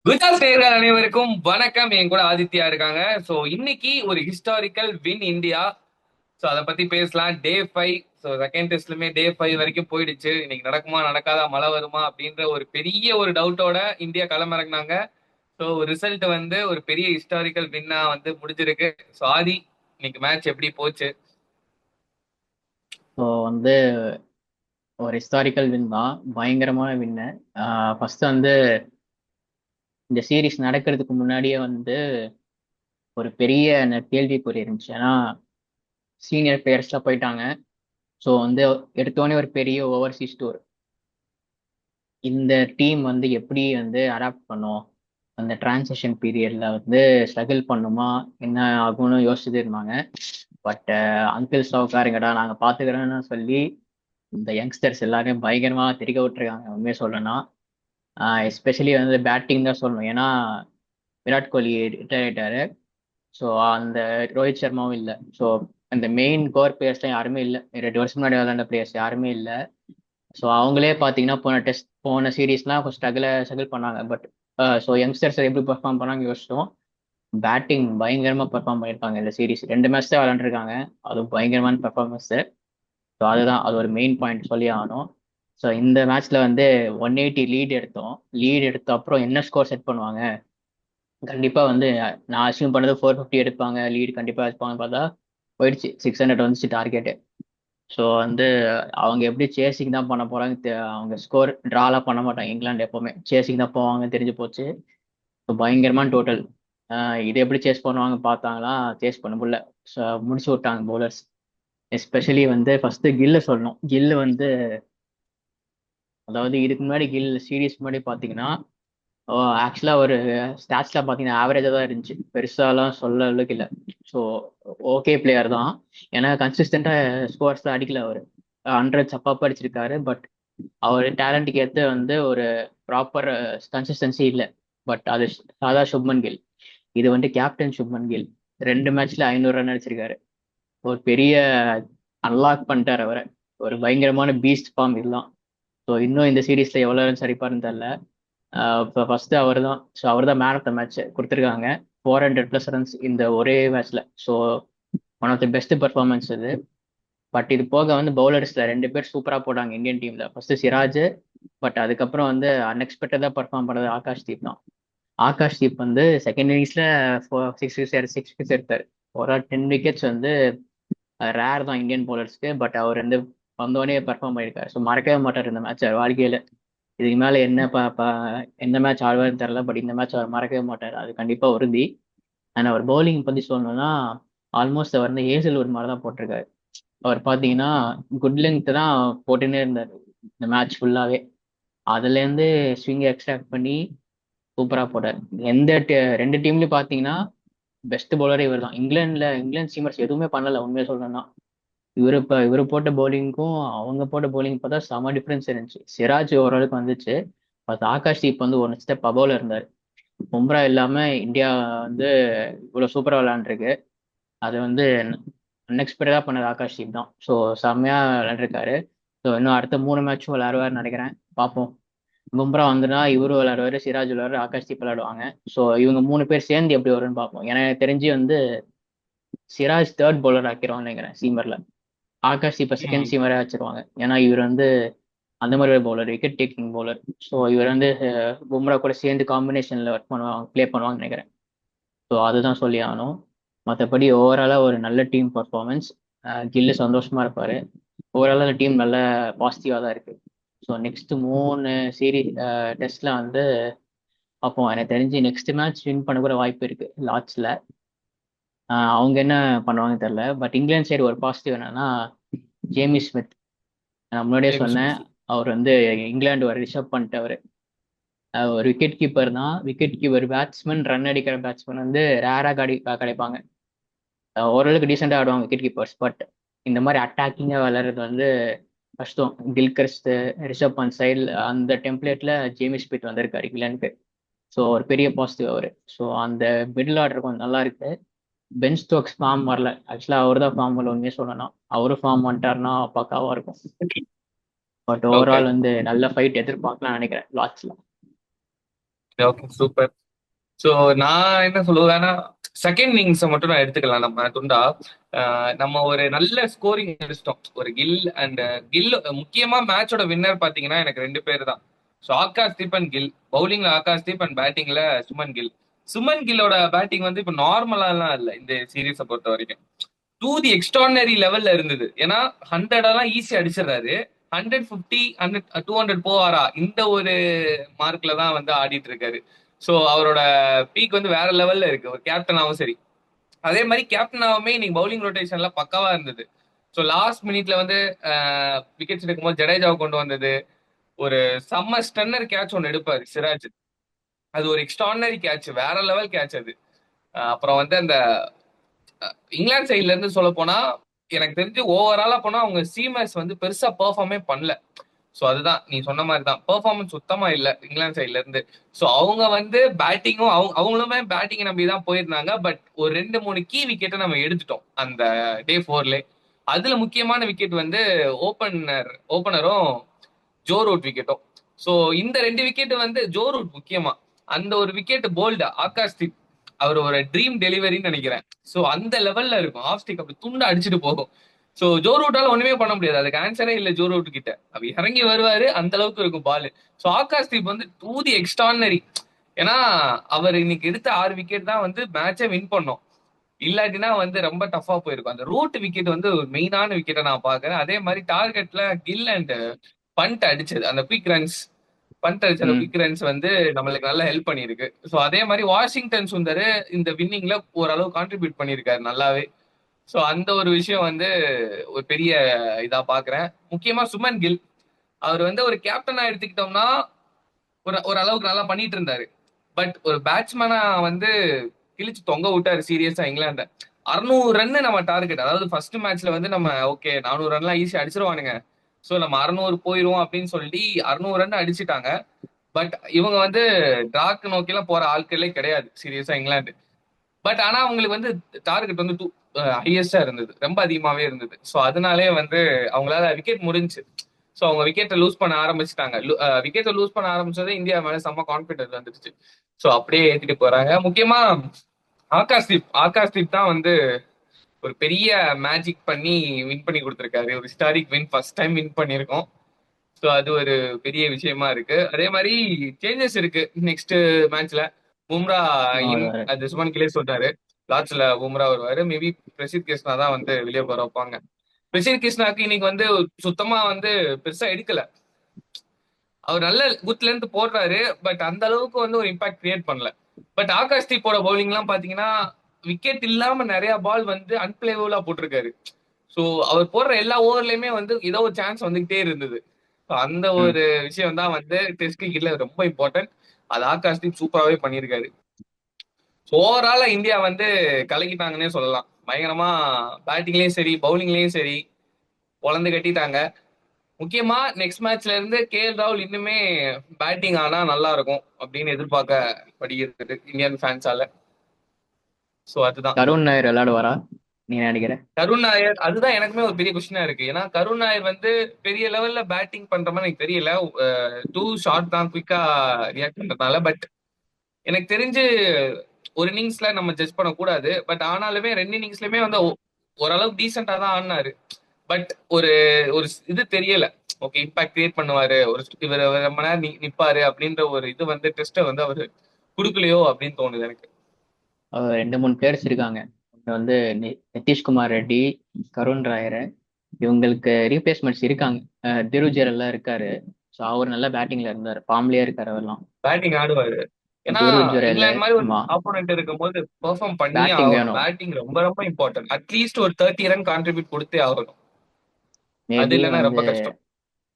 குஜராத் நேயர்கள் அனைவருக்கும் வணக்கம். என் கூட ஆதித்யா இருக்காங்க. ஸோ இன்னைக்கு ஒரு ஹிஸ்டாரிக்கல் வின் இந்தியா. ஸோ அதை பத்தி பேசலாம். டே 5. ஸோ செகண்ட் டெஸ்ட்லுமே டே 5 வரைக்கும் போயிடுச்சு. இன்னைக்கு நடக்குமா நடக்காதா, மழை வருமா அப்படின்ற ஒரு பெரிய ஒரு டவுட்டோட இந்தியா களமிறங்கினாங்க. ஸோ ரிசல்ட் வந்து ஒரு பெரிய ஹிஸ்டாரிக்கல் வின்னா வந்து முடிஞ்சிருக்கு. ஸோ ஆதி, இன்னைக்கு மேட்ச் எப்படி போச்சு? ஸோ வந்து ஒரு ஹிஸ்டாரிக்கல் வின் தான். பயங்கரமான வின்னு. ஃபர்ஸ்ட் வந்து இந்த சீரிஸ் நடக்கிறதுக்கு முன்னாடியே வந்து ஒரு பெரிய கேள்விக்குறி இருந்துச்சு. ஏன்னா சீனியர் பிளேயர்ஸ்லாம் போயிட்டாங்க. ஸோ வந்து எடுத்தோடனே ஒரு பெரிய ஓவர்சீஸ் டூர். இந்த டீம் வந்து எப்படி வந்து அடாப்ட் பண்ணும், அந்த டிரான்சிஷன் பீரியட்ல வந்து ஸ்ட்ரகிள் பண்ணுமா, என்ன ஆகும்னு யோசிச்சுட்டு இருந்தாங்க. பட் அங்கிள் சவுக்காருங்கடா நாங்கள் பார்த்துக்கிறோன்னு சொல்லி இந்த யங்ஸ்டர்ஸ் எல்லாரையும் பயங்கரமா திரிக்க விட்டுருக்காங்க. உண்மையை சொல்லணும்னா எஸ்பெஷலி வந்து பேட்டிங் தான் சொல்லணும். ஏன்னா விராட் கோலி ரிட்டையர் ஆயிட்டாரு. ஸோ அந்த ரோஹித் சர்மாவும் இல்லை. ஸோ அந்த மெயின் கோர் பிளேயர்ஸ்லாம் யாருமே இல்லை. 2 வருஷம் முன்னாடி விளையாண்ட பிளேயர்ஸ் யாருமே இல்லை. ஸோ அவங்களே பார்த்தீங்கன்னா போன சீரீஸ்லாம் கொஞ்சம் ஸ்ட்ரகிள் பண்ணாங்க. பட் ஸோ யங்ஸ்டர்ஸ் எப்படி பெர்ஃபார்ம் பண்ணாங்க யோசிச்சோம். பேட்டிங் பயங்கரமாக பெர்ஃபார்ம் பண்ணியிருக்காங்க. இந்த சீரீஸ் 2 மேட்ச் தான் விளாண்டுருக்காங்க. அதுவும் பயங்கரமான பெர்ஃபார்மன்ஸ். ஸோ அதுதான் அது ஒரு மெயின் பாயிண்ட் சொல்லி ஆகணும். ஸோ இந்த மேட்ச்ல வந்து 180 லீட் எடுத்தோம். லீட் எடுத்த அப்புறம் என்ன ஸ்கோர் செட் பண்ணுவாங்க? கண்டிப்பா வந்து நான் அசியூம் பண்ணது 450 எடுப்பாங்க, லீடு கண்டிப்பா எடுப்பாங்கன்னு பார்த்தா போயிடுச்சு. 600 வந்துச்சு டார்கெட்டு. ஸோ வந்து அவங்க எப்படி சேசிங் தான் பண்ண போறாங்க. அவங்க ஸ்கோர் ட்ராலாம் பண்ண மாட்டாங்க. இங்கிலாந்து எப்பவுமே சேசிங் தான் போவாங்க தெரிஞ்சு போச்சு. ஸோ பயங்கரமான டோட்டல். இது எப்படி சேஸ் பண்ணுவாங்க பார்த்தாங்களா? சேஸ் பண்ண முடியல. ஸோ முடிச்சு விட்டாங்க பவுலர்ஸ். எஸ்பெஷலி வந்து ஃபர்ஸ்ட் கில்ல சொல்லணும். கில்லு வந்து அதாவது இதுக்கு முன்னாடி கில் சீரீஸ் முன்னாடி பார்த்தீங்கன்னா ஆக்சுவலாக ஒரு ஸ்டாட்ஸ்லாம் பார்த்தீங்கன்னா ஆவரேஜாக தான் இருந்துச்சு. பெருசாலாம் சொல்ல அளவுக்கு இல்லை. ஸோ ஓகே பிளேயர் தான். ஏன்னா கன்சிஸ்டண்டாக ஸ்கோர்ஸ் தான் அடிக்கல அவர். ஹண்ட்ரட்ஸ் அப்பப்போ அடிச்சிருக்காரு. பட் அவர் டேலண்ட்டுக்கு ஏற்ற வந்து ஒரு ப்ராப்பர் கன்சிஸ்டன்சி இல்லை. பட் அது சாதா சுப்மன் கில். இது வந்து கேப்டன் சுப்மன் கில். 2 மேட்ச்ல 500 ரன் அடிச்சிருக்காரு. ஒரு பெரிய அன்லாக் பண்ணிட்டார் அவரை. ஒரு பயங்கரமான பீஸ்ட் ஃபார்ம் இதெல்லாம். ஸோ இன்னும் இந்த சீரீஸ்ல எவ்வளோ ரன்ஸ் அடிப்பாருன்னு தெரியல. இப்போ ஃபர்ஸ்ட் அவர் தான். ஸோ அவர் தான் மேன் ஆஃப் த மேட்ச் கொடுத்துருக்காங்க. 400+ ரன்ஸ் இந்த ஒரே மேட்ச்ல. So one of the best performance இது. பட் இது போக வந்து பவுலர்ஸ்ல 2 பேர் சூப்பராக போட்டாங்க இந்தியன் டீம்ல. ஃபர்ஸ்ட் சிராஜ். பட் அதுக்கப்புறம் வந்து அன்எக்ஸ்பெக்டடாக பர்ஃபார்ம் பண்ணது ஆகாஷ் தீப் தான். ஆகாஷ் தீப் வந்து செகண்ட் இன்னிங்ஸ்ல 6 விக்கெட்ஸ் எடுத்தார். ஒரு 10 விக்கெட்ஸ் வந்து ரேர் தான் இந்தியன் பவுலர்ஸ்க்கு. பட் அவர் வந்து வந்தோடனே பெர்ஃபார்ம் பண்ணியிருக்காரு. ஸோ மறக்கவே மாட்டார் இந்த மேட்ச் வாழ்க்கையில. இதுக்கு மேல என்ன எந்த மேட்ச் ஆடுவார்னு தெரியல. பட் இந்த மேட்ச் அவர் மறக்கவே மாட்டார். அது கண்டிப்பா உறுதி. அண்ட் அவர் பவுலிங் பத்தி சொல்லணும்னா ஆல்மோஸ்ட் அவர் வந்து ஏசல் ஒரு மாதிரி தான் போட்டிருக்காரு. அவர் பார்த்தீங்கன்னா குட் லெங்த் தான் போட்டுன்னே இருந்தார் இந்த மேட்ச் ஃபுல்லாவே. அதுல இருந்து ஸ்விங் எக்ஸ்ட்ராக்ட் பண்ணி சூப்பரா போட்டார். 2 டீம்லயும் பார்த்தீங்கன்னா பெஸ்ட் பவுலரே இவர் தான். இங்கிலாந்து சீமர்ஸ் எதுவுமே பண்ணல உண்மையை சொல்லணும்னா. இவரு போட்ட பவுலிங்க்கும் அவங்க போட்ட பவுலிங் பார்த்தா செம டிஃபரன்ஸ் இருந்துச்சு. சிராஜ் ஓரளவுக்கு வந்துச்சு. பட் ஆகாஷ் தீப் வந்து ஒரு ஸ்டெப் அபவ்ல இருந்தார். பும்ரா இல்லாம இந்தியா வந்து இவ்வளவு சூப்பரா விளையாண்டுருக்கு. அது வந்து அன்எக்ஸ்பெக்டடா பண்ணது ஆகாஷ் தீப் தான். ஸோ செம்மையா விளையாண்டுருக்காரு. ஸோ இன்னும் அடுத்த 3 மேட்சும் விளையாடுவார்னு நினைக்கிறேன். பார்ப்போம். பும்ரா வந்துனா இவரு விளையாடுவாரு, சிராஜ் விளையாடுவாரு, ஆகாஷ் தீப் விளையாடுவாங்க. ஸோ இவங்க 3 பேர் சேர்ந்து எப்படி வரும்னு பார்ப்போம். ஏன்னா எனக்கு தெரிஞ்சு வந்து சிராஜ் தேர்ட் பவுலர் ஆக்கிடுவான்னு நினைக்கிறேன் சீமர்ல. ஆகாஷ் இப்ப செகண்ட் ம். சீமரே வச்சிருவாங்க. ஏன்னா இவர் வந்து அந்த மாதிரி ஒரு bowler, wicket taking bowler. So இவர் வந்து பும்ரா கூட சேர்ந்து காம்பினேஷன்ல ஒர்க் பண்ணுவாங்க, ப்ளே பண்ணுவாங்கன்னு நினைக்கிறேன். ஸோ அதுதான் சொல்லி ஆகணும். மற்றபடி ஓவராலாக ஒரு நல்ல டீம் பர்ஃபார்மன்ஸ். கில்லு சந்தோஷமா இருப்பாரு. ஓவராலாக டீம் நல்ல பாசிட்டிவாக தான் இருக்கு. ஸோ நெக்ஸ்ட் 3 சீரீஸ் டெஸ்ட்ல வந்து பார்ப்போம். எனக்கு தெரிஞ்சு நெக்ஸ்ட் மேட்ச் வின் பண்ண கூட வாய்ப்பு இருக்கு லார்ட்ஸ்ல. அவங்க என்ன பண்ணுவாங்கன்னு தெரியல. பட் இங்கிலாந்து சைடு ஒரு பாசிட்டிவ் என்னன்னா ஜேமி ஸ்மித். நான் முன்னாடியே ஜேம்ஸ் சொன்னேன். மில்லி. அவர் வந்து இங்கிலாந்து ஒரு ரிஷப் பண்ணிட்டவர். ஒரு விக்கெட் கீப்பர் தான். விக்கெட் கீப்பர் பேட்ஸ்மேன், ரன் அடிக்கிற பேட்ஸ்மேன் வந்து ரேரா கிடைப்பாங்க. ஓரளவுக்கு டீசெண்டாக ஆடுவாங்க விக்கெட் கீப்பர்ஸ். பட் இந்த மாதிரி அட்டாக்கிங்காக விளையாடுறது வந்து கஷ்டம். கில்கிறிஸ்ட், ரிஷப் பந்த் சைடில் அந்த டெம்ப்ளேட்ல ஜேமி ஸ்மித் வந்திருக்காரு இங்கிலாந்துக்கு. ஸோ ஒரு பெரிய பாசிட்டிவ் அவர். ஸோ அந்த மிடில் ஆர்டர் கொஞ்சம் நல்லா இருக்கு. பென் ஸ்டோக்ஸ் ஃபார்ம் வரல. ஆக்சுவலாக அவர் தான் ஃபார்ம் வரல உண்மையே சொல்லணும். அவரும் ஃபார்ம் வந்துட்டாருன்னா பக்காவா இருக்கும். But okay. ஓவரால் வந்து நல்ல ஃபைட் எதிர்பார்க்கலாம் நினைக்கிறேன் லாஸ்ட்ல. Okay, super. சோ நான் என்ன சொல்லுவேன்னா, செகண்ட் இன்னிங்ஸை மட்டும் நான் எடுத்துக்கலாம் நம்ம துண்டா. நம்ம ஒரு நல்ல ஸ்கோரிங் அடிச்சிட்டோம் ஒரு கில் அண்ட் கில். முக்கியமா மேட்சோட வின்னர் பாத்தீங்கன்னா எனக்கு ரெண்டு பேர் தான். So Akash Deep and Gill. பவுலிங்ல ஆகாஷ் தீப் அண்ட் பேட்டிங்ல சுமன் கில். சுமன் கில்லோட பேட்டிங் வந்து இப்ப நார்மலாலாம் இல்ல இந்த சீரீஸை பொறுத்த வரைக்கும். டூ தி எக்ஸ்ட்ரானரி லெவல்ல இருந்தது. ஏன்னா 100 எல்லாம் ஈஸி அடிச்சிடுறாரு. 150, 100, 200 போவாரா இந்த ஒரு மார்க்ல தான் வந்து ஆடிட்டு இருக்காரு. ஸோ அவரோட பீக் வந்து வேற லெவல்ல இருக்கு ஒரு கேப்டனாவும் சரி. அதே மாதிரி கேப்டனாவுமே இன்னைக்கு பவுலிங் ரொட்டேஷன்ல பக்காவா இருந்தது. ஸோ லாஸ்ட் மினிட்ல வந்து விக்கெட்ஸ் எடுக்கும்போது ஜடேஜாவை கொண்டு வந்தது. ஒரு செம்ம ஸ்டன்னர் கேட்ச் ஒன்று எடுப்பாரு சிராஜ். அது ஒரு எக்ஸ்ட்ரானரி கேட்ச், வேற லெவல் கேட்ச் அது. அப்புறம் வந்து அந்த இங்கிலாந்து சைட்ல இருந்து சொல்ல போனா எனக்கு தெரிஞ்சு ஓவராலா போனா அவங்க சீமர்ஸ் வந்து பெருசா பெர்ஃபார்மே பண்ணல. சோ அதுதான் நீ சொன்ன மாதிரி தான், பெர்ஃபார்மன்ஸ் சுத்தமா இல்ல இங்கிலாந்து சைட்ல இருந்து. சோ அவங்க வந்து பேட்டிங்கும் அவங்களுமே பேட்டிங் நம்பி தான் போயிருந்தாங்க. பட் ஒரு ரெண்டு மூணு கீ விக்கெட்டை நம்ம எடுத்துட்டோம் அந்த டே 4ல. அதுல முக்கியமான விக்கெட் வந்து ஓப்பனரும் ஜோ ரூட் விக்கெட்டும். சோ இந்த ரெண்டு விக்கெட் வந்து ஜோ ரூட் முக்கியமா. அந்த ஒரு விக்கெட் போல்டு ஆகாஷ் தீப் அவர் ஒரு ட்ரீம் டெலிவரின்னு நினைக்கிறேன். சோ அந்த லெவல்ல இருக்கும், ஆஃப் ஸ்டிக் அப்படி துண்டு அடிச்சுட்டு போகும். சோ ஜோ ரூட்டால ஒண்ணுமே பண்ண முடியாது, அதுக்கு ஆன்சரே இல்ல ஜோ ரூட் கிட்ட. அவர் இறங்கி வருவாரு, அந்த அளவுக்கு இருக்கும் பால். சோ ஆகாஷ் தீப் வந்து டூ தி எக்ஸ்ட்ரானரி. ஏன்னா அவர் இன்னைக்கு எடுத்த 6 விக்கெட் தான் வந்து மேட்சை வின் பண்ணோம். இல்லாட்டினா வந்து ரொம்ப டஃபா போயிருக்கும். அந்த ரூட் விக்கெட் வந்து ஒரு மெயினான விக்கெட்டை நான் பாக்குறேன். அதே மாதிரி டார்கெட்ல கில் அண்ட் பண்ட் அடிச்சது அந்த குயிக் ரன்ஸ். பண்ட் அடிச்ச அந்த ம். குயிக் ரன்ஸ் வந்து நம்மளுக்கு நல்லா ஹெல்ப் பண்ணியிருக்கு. ஸோ அதே மாதிரி வாஷிங்டன் சுந்தர் இந்த வின்னிங்ல ஓரளவு கான்ட்ரிபியூட் பண்ணியிருக்காரு நல்லாவே. ஸோ அந்த ஒரு விஷயம் வந்து ஒரு பெரிய இதா பாக்குறேன். முக்கியமா சுமன் கில், அவர் வந்து ஒரு கேப்டனா எடுத்துக்கிட்டோம்னா ஒரு அளவுக்கு நல்லா பண்ணிட்டு இருந்தாரு. பட் ஒரு பேட்ஸ்மேனா வந்து கிழிச்சு தொங்க விட்டாரு சீரியஸா இங்கிலாந்த. 600 ரன் நம்ம டார்கெட். அதாவது ஃபர்ஸ்ட் மேட்ச்ல வந்து நம்ம ஓகே 400 ரன்லாம் ஈஸி அடிச்சிருவானுங்க, சோ நம்ம 600 போயிருவோம் அப்படின்னு சொல்லி 600 ரன் அடிச்சிட்டாங்க. பட் இவங்க வந்து டிராக் நோக்கி எல்லாம் போற ஆட்களே கிடையாது சீரியஸா இங்கிலாந்து. பட் ஆனா அவங்களுக்கு வந்து டார்கெட் வந்து ஹையஸ்டா இருந்தது, ரொம்ப அதிகமாவே இருந்தது. சோ அதனாலே வந்து அவங்களால விக்கெட் முடிஞ்சு. சோ அவங்க விக்கெட்டை லூஸ் பண்ண ஆரம்பிச்சிட்டாங்க. விக்கெட்டை லூஸ் பண்ண ஆரம்பிச்சதே இந்தியா மேல செம்ம கான்பிடன்ஸ் வந்துருச்சு. சோ அப்படியே ஏத்திட்டு போறாங்க. முக்கியமா ஆகாஷ்தீப் தான் வந்து ஒரு பெரிய மேஜிக் பண்ணி வின் பண்ணி கொடுத்திருக்காரு. ஒரு historic win, first time win பண்ணியிருக்கோம். ஸோ அது ஒரு பெரிய விஷயமா இருக்கு. அதே மாதிரி சேஞ்சஸ் இருக்கு நெக்ஸ்ட் மேட்ச்ல. பும்ரா இன், வருவாரு. அது சுமன் கிலே சொல்றாரு. லாஸ்ட்ல பும்ரா வருவாரு. மேபி பிரசித் கிருஷ்ணா தான் வந்து வெளியே போற வைப்பாங்க. பிரசித் கிருஷ்ணாக்கு இன்னைக்கு வந்து சுத்தமா வந்து பெருசா எடுக்கல. அவர் நல்ல குத்ல இருந்து போடுறாரு, பட் அந்த அளவுக்கு வந்து ஒரு இம்பாக்ட் கிரியேட் பண்ணல. பட் ஆகாஷ் தீப்போட பவுலிங் எல்லாம் பாத்தீங்கன்னா விக்கெட் இல்லாம நிறைய பால் வந்து அன்பிளேவபிளா போட்டிருக்காரு. சோ அவர் போடுற எல்லா ஓவர்லயுமே வந்து ஏதோ ஒரு சான்ஸ் வந்துகிட்டே இருந்தது. So அந்த ம். ஒரு விஷயம் தான் வந்து டெஸ்ட் கிரிக்கெட்ல ரொம்ப இம்பார்ட்டன்ட். அது ஆகாஷ் தீப் சூப்பராகவே பண்ணியிருக்காரு. ஓவராலா இந்தியா வந்து கலக்கிட்டாங்கன்னே சொல்லலாம். பயங்கரமா பேட்டிங்லயும் சரி பவுலிங்லயும் சரி பொழந்து கட்டிட்டாங்க. முக்கியமா நெக்ஸ்ட் மேட்ச்ல இருந்து KL ராகுல் இன்னுமே பேட்டிங் ஆனா நல்லா இருக்கும் அப்படின்னு எதிர்பார்க்கப்படுகிறது இந்தியன் ஃபேன்ஸால. சோ அதுதான். கருண் நாயர் விளையாடுவாரா நீ நினைக்கிற? கருண் நாயர், அதுதான் எனக்குமே ஒரு பெரிய கொஸ்டினா இருக்கு. ஏன்னா கருண் நாயர் வந்து பெரிய லெவல்ல பேட்டிங் பண்ற மாதிரி எனக்கு தெரியல. டூ ஷார்ட் தான் குயிக்கா ரியாக்ட் பண்றதுனால. பட் எனக்கு தெரிஞ்சு ஒரு இன்னிங்ஸ்ல நம்ம ஜட்ஜ் பண்ணக்கூடாது. பட் ஆனாலுமே ரெண்டு இன்னிங்ஸ்லயுமே வந்து ஓரளவுக்கு டீசெண்டா தான் ஆடினாரு. பட் ஒரு ஒரு இது தெரியல. ஓகே இம்பாக்ட் கிரியேட் பண்ணுவாரு, ஒரு இவர் ரொம்ப நேரம் நிப்பாரு அப்படின்ற ஒரு இது வந்து டெஸ்ட்டை வந்து அவரு குடுக்கலையோ அப்படின்னு தோணுது எனக்கு. ரெண்டு மூணு பிளேயர்ஸ் இருக்காங்க. ஒன்று வந்து நிதிஷ்குமார் ரெட்டி, கருண் ராயர். இவங்களுக்கு ரீப்ளேஸ்மெண்ட்ஸ் இருக்காங்க. திருஜர் எல்லாம் இருக்காரு. ஸோ அவர் நல்ல பேட்டிங்ல இருந்தார், ஃபார்ம்லயே இருக்காரு அவர்லாம். பேட்டிங் ஆடுவாரு. ஏன்னா துருவ் ஜுரேல். இங்கிலாந்து மாதிரி ஒரு ஆமா, ஆப்போனன்ட் இருக்கும்போது பெர்ஃபார்ம் பண்ணியே பேட்டிங் ஆகணும். வேணும். பேட்டிங் ரொம்ப ரொம்ப இம்பார்ட்டன்ட். அட்லீஸ்ட் ஒரு 30 ரன் கான்ட்ரிபியூட் கொடுத்தே ஆகணும். அது மேபி இல்லைன்னா வந்து ரொம்ப கஷ்டம்.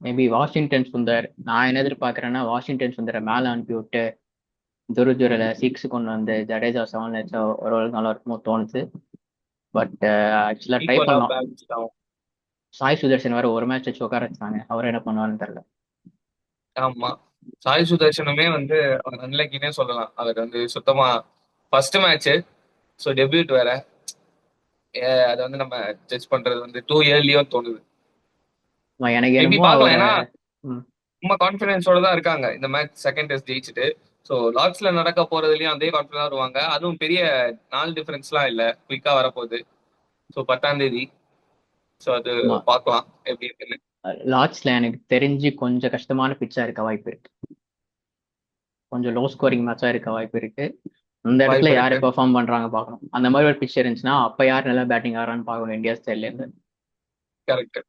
மேபி வாஷிங்டன் சுந்தர், நான் என்ன எதிர்பார்க்கறேன்னா வாஷிங்டன் சுந்தரை மேலே அனுப்பி விட்டு துருவ் ஜுரேலை சிக்ஸ் கொண்டு வந்து ஜடேஜா செவன் வச்சா ஓரளவுக்கு நல்லா இருக்குமோ தோணுது. பட் ஆக்சுவலா ட்ரை ஈக்குவலா பண்ணோம். பேலன்ஸ்ட் ஆகும். சாய் சுதர்ஷன் வேற ஒரு மேட்ச் வச்சு உட்கார வச்சாங்க, அவர் என்ன பண்ணுவாருன்னு தெரியல. ஆமா, சாய் சுதர்ஷனுமே வந்து அவர் அன்லக்கினே சொல்லலாம். அவர் வந்து சுத்தமா ஃபர்ஸ்ட் மேட்ச், ஸோ டெபியூட் வேற. அதை வந்து நம்ம ஜட்ஜ் பண்றது வந்து டூ இயர்லியோ தோணுது. எனக்கு மேபி என்னமோ பார்க்கலாம். அவரை. ஏன்னா ம். ரொம்ப கான்பிடன்ஸோட தான் இருக்காங்க இந்த மேட்ச் செகண்ட் டெஸ்ட் ஜெயிச்சுட்டு. ஸோ லார்ட்ஸ்ல நடக்க போறதுலயும் அதே கான்ஃபிடன்ஸ் வருவாங்க. அதுவும் பெரிய நாள் டிஃபரன்ஸ்லாம் இல்லை, குயிக்கா வரப்போகுது. ஸோ 10ஆம் தேதி. ஸோ அது பார்க்கலாம் எப்படி இருக்குன்னு. லார்ட்ஸ்ல எனக்கு தெரிஞ்சு கொஞ்சம் கஷ்டமான பிச்சா இருக்க வாய்ப்பு இருக்கு. கொஞ்சம் லோ ஸ்கோரிங் மேட்சா இருக்க வாய்ப்பு இருக்கு. அந்த இடத்துல வாய்ப்பு யாரு இருக்கு. பெர்ஃபார்ம் பண்றாங்க பார்க்கணும். அந்த மாதிரி ஒரு பிச் இருந்துச்சுன்னா அப்ப யார் நல்லா பேட்டிங் ஆடுறான்னு பார்க்கணும் இந்தியா ஸ்டைல்ல இருந்து. கரெக்ட்.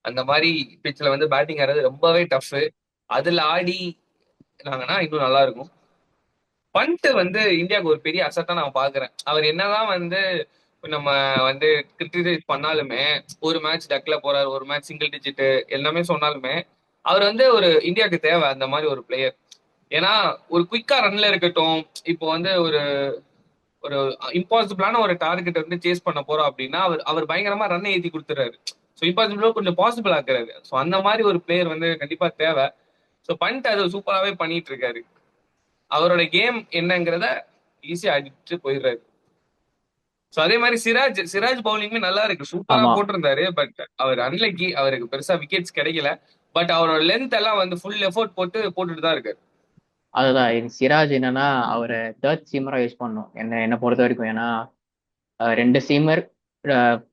அந்த மாதிரி பிச்சில் வந்து பேட்டிங் ஆடுறது ரொம்பவே டஃப். அதுல ஆடி நாங்கன்னா இன்னும் நல்லா இருக்கும். பண்ட் வந்து இந்தியாவுக்கு ஒரு பெரிய அசட்டா நான் பாக்குறேன். அவர் என்னதான் வந்து நம்ம வந்து கிரிட்டிசைஸ் பண்ணாலுமே, ஒரு மேட்ச் டக்ல போறாரு, ஒரு மேட்ச் சிங்கிள் டிஜிட் எல்லாமே சொன்னாலுமே, அவர் வந்து ஒரு இந்தியாவுக்கு தேவை அந்த மாதிரி ஒரு பிளேயர். ஏன்னா ஒரு குயிக்கா ரன்ல இருக்கட்டும், இப்போ வந்து ஒரு ஒரு இம்பாசிபிளான ஒரு டார்கெட் வந்து சேஸ் பண்ண போறோம் அப்படின்னா அவர் அவர் பயங்கரமா ரன் ஏத்தி கொடுத்துறாரு. ஸோ இம்பாசிபிளா கொஞ்சம் பாசிபிள் ஆக்குறாரு. ஸோ அந்த மாதிரி ஒரு பிளேயர் வந்து கண்டிப்பா தேவை. ஸோ பண்ட் அது சூப்பராகவே பண்ணிட்டு இருக்காரு. அவரோட கேம் என்னங்கிறத ஈஸியா அடிச்சு போயிடுறாரு. ஸோ அதே மாதிரி சிராஜ் சிராஜ் பவுலிங்குமே நல்லா இருக்கு, சூப்பரா ஆமா, போட்டிருந்தாரு. பட் அவர் அன்லைக்கி, அவருக்கு பெருசா விக்கெட்ஸ் கிடைக்கல. பட் அவரோட லென்த் எல்லாம் வந்து ஃபுல் எஃபோர்ட் போட்டுட்டு தான் இருக்காரு. அதுதான் சிராஜ் என்னன்னா அவரை தேர்ட் சீமரா யூஸ் பண்ணணும் என்ன பொறுத்த வரைக்கும். ஏன்னா ரெண்டு சீமர்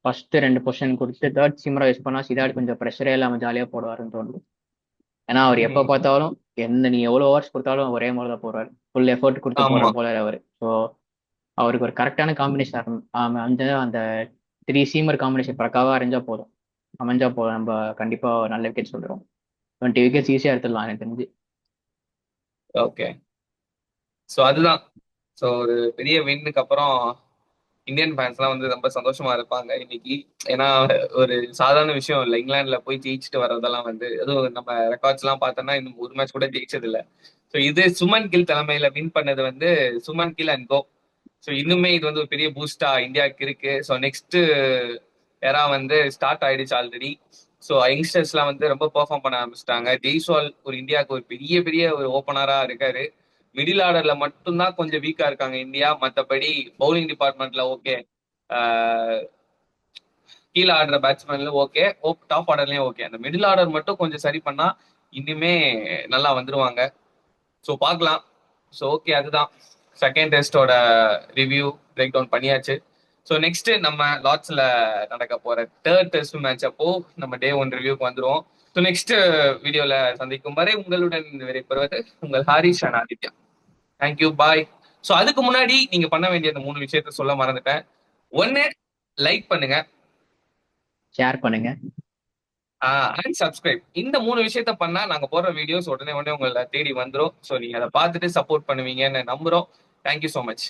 ஃபர்ஸ்ட் ரெண்டு பொசிஷன் கொடுத்து தேர்ட் சீமரா யூஸ் பண்ணா சிராஜ் கொஞ்சம் ப்ரெஷரே இல்லாம ஜாலியா போடுவாருன்னு தோணுது. ஏன்னா அவர் எப்ப ம். பார்த்தாலும் நீ எவ்வளவு ஓவர்ஸ் கொடுத்தாலும் ஒரே மாதிரி தான் போடுவார். ஃபுல் எஃபோர்ட் கொடுத்து போடுற ஆமா. போல அவர். ஸோ அவருக்கு ஒரு கரெக்டான காம்பினேஷன் அந்த அந்த த்ரீ சீமர் காம்பினேஷன் பக்காவா அமைஞ்சா போதும் நம்ம கண்டிப்பா நல்ல விக்கெட் சொல்றோம். 20 விக்கெட்ஸ் ஈஸியா எடுத்துடலாம் எனக்கு தெரிஞ்சு. ஓகே. ஸோ அதுதான். ஸோ ஒரு பெரிய வின்னுக்கு அப்புறம் இந்தியன் ஃபேன்ஸ்லாம் வந்து ரொம்ப சந்தோஷமா இருப்பாங்க இன்னைக்கு. ஏன்னா ஒரு சாதாரண விஷயம் இல்லை, இங்கிலாந்துல போய் ஜெயிச்சுட்டு வர்றதெல்லாம் வந்து அதுவும் நம்ம ரெக்கார்ட்ஸ் எல்லாம் பார்த்தோம்னா இன்னும் ஒரு மேட்ச் கூட ஜெயிச்சது இல்லை. ஸோ இது சுமன் கில் தலைமையில வின் பண்ணது வந்து Shubman Gill and co. So இன்னுமே இது வந்து ஒரு பெரிய பூஸ்டா இந்தியாவுக்கு இருக்கு. ஸோ நெக்ஸ்ட் எரா வந்து ஸ்டார்ட் ஆயிடுச்சு ஆல்ரெடி. ஸோ யங்ஸ்டர்ஸ்லாம் வந்து ரொம்ப பெர்ஃபார்ம் பண்ண ஆரம்பிச்சிட்டாங்க. ஜெய்ஸ்வால் ஒரு இந்தியாவுக்கு ஒரு பெரிய பெரிய ஒரு ஓப்பனரா இருக்காரு. மிடில் ஆர்டர்ல மட்டும்தான் கொஞ்சம் வீக்கா இருக்காங்க இந்தியா. மற்றபடி பவுலிங் டிபார்ட்மெண்ட்ல ஓகே, கீழே ஆடுற பேட்ஸ்மேன்ல ஓகே, டாப் ஆர்டர்லயும் ஓகே. அந்த மிடில் ஆர்டர் மட்டும் கொஞ்சம் சரி பண்ணா இனிமே நல்லா வந்துருவாங்க. ஸோ பார்க்கலாம். ஸோ ஓகே, அதுதான் செகண்ட் டெஸ்டோட ரிவ்யூ பிரேக் டவுன் பண்ணியாச்சு. ஸோ நெக்ஸ்ட் நம்ம லார்ட்ஸ்ல நடக்க போற தேர்ட் டெஸ்ட் மேட்ச் அப்போ நம்ம டே 1 ரிவ்யூக்கு வந்துருவோம். ஸோ நெக்ஸ்ட் வீடியோல சந்திக்கும் வரை உங்களுடன் விடைபெறுவது உங்கள் Harish and Aditya. Thank you, bye. So அதுக்கு முன்னாடி நீங்க பண்ண வேண்டிய அந்த 3 விஷயத்த சொல்ல மறந்துட்டேன். ஒன்னு, லைக் பண்ணுங்க. ஷேர் பண்ணுங்க. And subscribe. இந்த 3 விஷயத்த பண்ணா நாங்க போடுற வீடியோஸ் உடனே உடனே உங்களை தேடி வந்துரும். ஸோ நீங்க அதை பார்த்துட்டு சப்போர்ட் பண்ணுவீங்கன்னு நம்புறோம். Thank you so much.